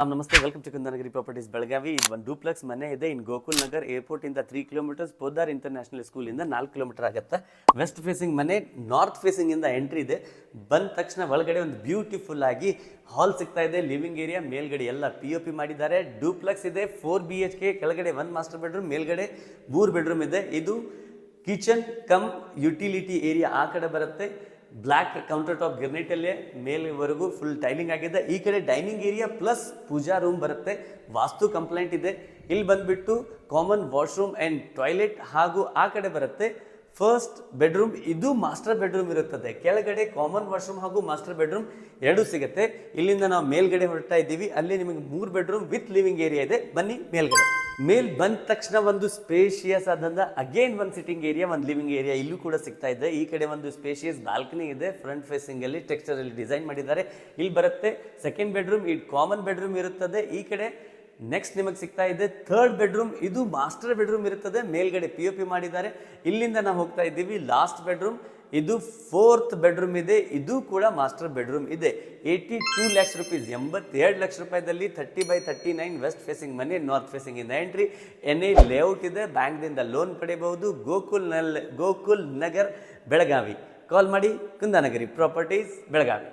ನಮಸ್ತೆ, welcome to Kundanagari properties Belagavi. ಇದು ಒಂದು ಡೂಪ್ಲೆಕ್ಸ್ ಮನೆ ಇದೆ ಇನ್ ಗೋಕುಲ್ ನಗರ್ ಏರ್ಪೋರ್ಟ್ ಇಂದ 3 ಕಿಲೋಮೀಟರ್ಸ್, ಪೋದಾರ್ ಇಂಟರ್ನ್ಯಾಷನಲ್ ಸ್ಕೂಲ್ ಇಂದ 4 ಕಿಲೋಮೀಟರ್ ಆಗುತ್ತೆ. ವೆಸ್ಟ್ ಫೇಸಿಂಗ್ ಮನೆ, ನಾರ್ತ್ ಫೇಸಿಂಗ್ ಇಂದ ಎಂಟ್ರಿ ಇದೆ. ಬಂದ ತಕ್ಷಣ ಒಳಗಡೆ ಒಂದು ಬ್ಯೂಟಿಫುಲ್ ಆಗಿ ಹಾಲ್ ಸಿಗ್ತಾ ಇದೆ. ಲಿವಿಂಗ್ ಏರಿಯಾ ಮೇಲ್ಗಡೆ ಎಲ್ಲ POP ಮಾಡಿದ್ದಾರೆ. ಡೂಪ್ಲೆಕ್ಸ್ ಇದೆ, 4 BHK, ಕೆಳಗಡೆ 1 ಮಾಸ್ಟರ್ ಬೆಡ್ರೂಮ್, ಮೇಲ್ಗಡೆ 3 ಬೆಡ್ರೂಮ್ ಇದೆ. ಇದು ಕಿಚನ್ ಕಮ್ ಯುಟಿಲಿಟಿ ಏರಿಯಾ ಆ ಕಡೆ ಬರುತ್ತೆ. ಬ್ಲ್ಯಾಕ್ ಕೌಂಟರ್ ಟಾಪ್ ಗಿರ್ನೈಟಲ್ಲೇ ಮೇಲ್ವರೆಗೂ ಫುಲ್ ಟೈಲಿಂಗ್ ಆಗಿದೆ. ಈ ಕಡೆ dining area plus pooja room ಬರುತ್ತೆ. ವಾಸ್ತು ಕಂಪ್ಲೇಂಟ್ ಇದೆ. ಇಲ್ಲಿ ಬಂದ್ಬಿಟ್ಟು ಕಾಮನ್ ವಾಶ್ರೂಮ್ ಆ್ಯಂಡ್ ಟಾಯ್ಲೆಟ್ ಹಾಗೂ ಆ ಕಡೆ ಬರುತ್ತೆ ಫಸ್ಟ್ ಬೆಡ್ರೂಮ್. ಇದು ಮಾಸ್ಟರ್ ಬೆಡ್ರೂಮ್ ಇರುತ್ತದೆ. ಕೆಳಗಡೆ ಕಾಮನ್ ವಾಶ್ರೂಮ್ ಹಾಗೂ ಮಾಸ್ಟರ್ ಬೆಡ್ರೂಮ್ ಎರಡೂ ಸಿಗುತ್ತೆ. ಇಲ್ಲಿಂದ ನಾವು ಮೇಲ್ಗಡೆ ಹೊರಡ್ತಾ ಇದ್ದೀವಿ. ಅಲ್ಲಿ ನಿಮಗೆ 3 ಬೆಡ್ರೂಮ್ ವಿತ್ ಲಿವಿಂಗ್ ಏರಿಯಾ ಇದೆ. ಬನ್ನಿ ಮೇಲ್ಗಡೆ. ಮೇಲ್ ಬಂದ ತಕ್ಷಣ ಒಂದು ಸ್ಪೇಷಿಯಸ್ ಆದಂಥ ಅಗೇನ್ ಒಂದು ಸಿಟ್ಟಿಂಗ್ ಏರಿಯಾ, ಒಂದು ಲಿವಿಂಗ್ ಏರಿಯಾ ಇಲ್ಲೂ ಕೂಡ ಸಿಗ್ತಾ ಇದೆ. ಈ ಕಡೆ ಒಂದು ಸ್ಪೇಷಿಯಸ್ ಬಾಲ್ಕನಿ ಇದೆ. ಫ್ರಂಟ್ ಫೇಸಿಂಗ್ ಅಲ್ಲಿ ಟೆಕ್ಸ್ಚರ್ ಅಲ್ಲಿ ಡಿಸೈನ್ ಮಾಡಿದ್ದಾರೆ. ಇಲ್ಲಿ ಬರುತ್ತೆ ಸೆಕೆಂಡ್ ಬೆಡ್ರೂಮ್. ಇದು ಕಾಮನ್ ಬೆಡ್ರೂಮ್ ಇರುತ್ತದೆ. ಈ ಕಡೆ ನೆಕ್ಸ್ಟ್ ನಿಮಗೆ ಸಿಗ್ತಾ ಇದೆ ಥರ್ಡ್ ಬೆಡ್ರೂಮ್. ಇದು ಮಾಸ್ಟರ್ ಬೆಡ್ರೂಮ್ ಇರುತ್ತದೆ. ಮೇಲ್ಗಡೆ POP ಮಾಡಿದ್ದಾರೆ. ಇಲ್ಲಿಂದ ನಾವು ಹೋಗ್ತಾ ಇದ್ದೀವಿ ಲಾಸ್ಟ್ ಬೆಡ್ರೂಮ್. ಇದು 4th ಬೆಡ್ರೂಮ್ ಇದೆ. ಇದು ಕೂಡ ಮಾಸ್ಟರ್ ಬೆಡ್ರೂಮ್ ಇದೆ. 82 lakhs rupees, 82 ಲಕ್ಷ ರೂಪಾಯಿದಲ್ಲಿ 30/39 ವೆಸ್ಟ್ ಫೇಸಿಂಗ್ ಮನೆ, ನಾರ್ತ್ ಫೇಸಿಂಗ್ ಇಂದ ಎಂಟ್ರಿ. NA ಲೇಔಟ್ ಇದೆ. ಬ್ಯಾಂಕ್ದಿಂದ ಲೋನ್ ಪಡೆಯಬಹುದು. ಗೋಕುಲ್ ನಗರ್ ಬೆಳಗಾವಿ. ಕಾಲ್ ಮಾಡಿ ಕುಂದಾನಗರಿ ಪ್ರಾಪರ್ಟೀಸ್ ಬೆಳಗಾವಿ.